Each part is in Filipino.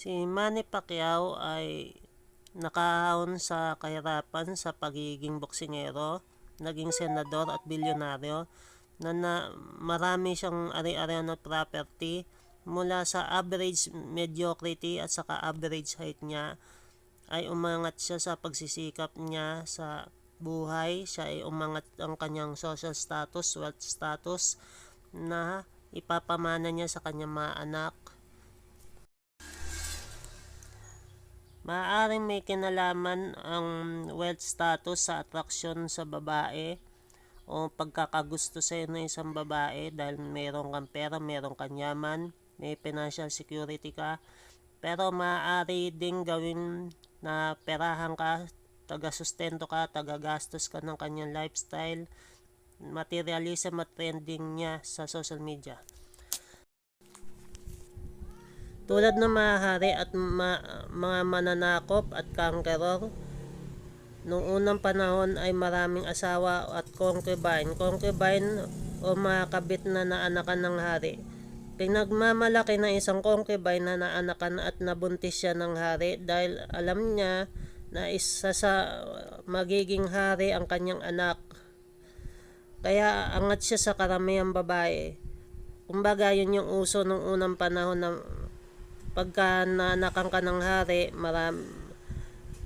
Si Manny Pacquiao ay nakahon sa kahirapan sa pagiging boksingero, naging senador at bilyonaryo na marami siyang ari-arian at property mula sa average mediocrity at saka average height niya ay umangat siya sa pagsisikap niya sa buhay. Siya ay umangat ang kanyang social status, wealth status na ipapamana niya sa kanyang mga anak. Maaaring may kinalaman ang wealth status sa atraksyon sa babae o pagkakagusto sa ng isang babae dahil meron kang pera, meron kang yaman, may financial security ka. Pero maaari ding gawin na perahan ka, taga-sustento ka, taga-gastos ka ng kanyang lifestyle, materialism at trending niya sa social media. Tulad ng mga hari at mga mananakop at conqueror, noong unang panahon ay maraming asawa at concubine o mga kabit na naanakan ng hari. Pinagmamalaki ng isang concubine na naanakan at nabuntis siya ng hari dahil alam niya na isa sa magiging hari ang kanyang anak. Kaya angat siya sa karamihang babae. Kumbaga yun yung uso nung unang panahon na pagka naanakan ka ng hari,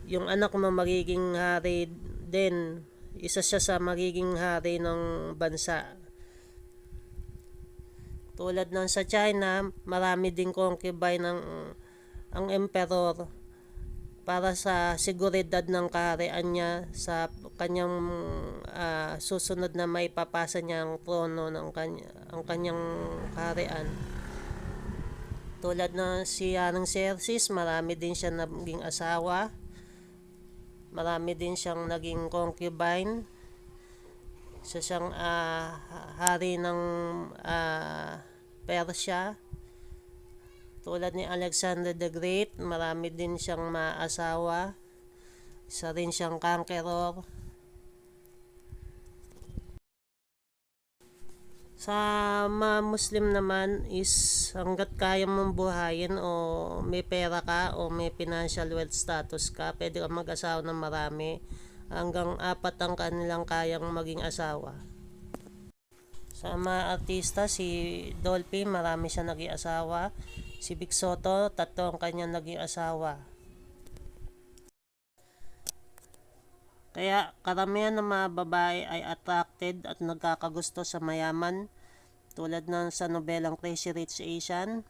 yung anak mo magiging hari din. Isa siya sa magiging hari ng bansa. Tulad ng sa China, marami ding concubine ang emperor para sa seguridad ng kaharian niya sa kanyang susunod na may papasa niya ang trono ng kanyang kaharian. Tulad ng si Haring Xerxes, marami din siya naging asawa. Marami din siyang naging concubine. Isa siyang hari ng Persia. Tulad ni Alexander the Great, marami din siyang maasawa. Isa rin siyang conqueror. Sa mga Muslim naman is hanggat kaya mong buhayin o may pera ka o may financial wealth status ka, pwede kang mag-asawa ng marami. Hanggang 4 ang kanilang kayang maging asawa. Sa mga artista, si Dolphy, marami siya naging asawa. Si Vic Soto, 3 ang kanyang naging asawa. Kaya karamihan ng mga babae ay attracted at nagkakagusto sa mayaman, tulad ng sa nobelang Crazy Rich Asian.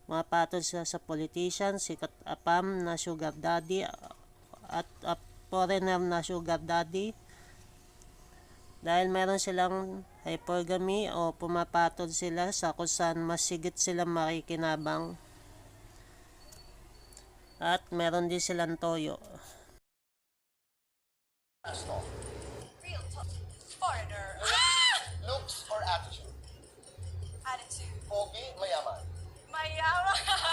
Mga patol sila sa politician, sikat apam na sugar daddy at foreigner na sugar daddy. Dahil meron silang hypergamy o pumapatol sila sa kung saan mas sigit silang makikinabang. At meron din silang toyo. Real talk. Foreigner. Looks or attitude? Attitude. Pogi, mayaman. Mayaman.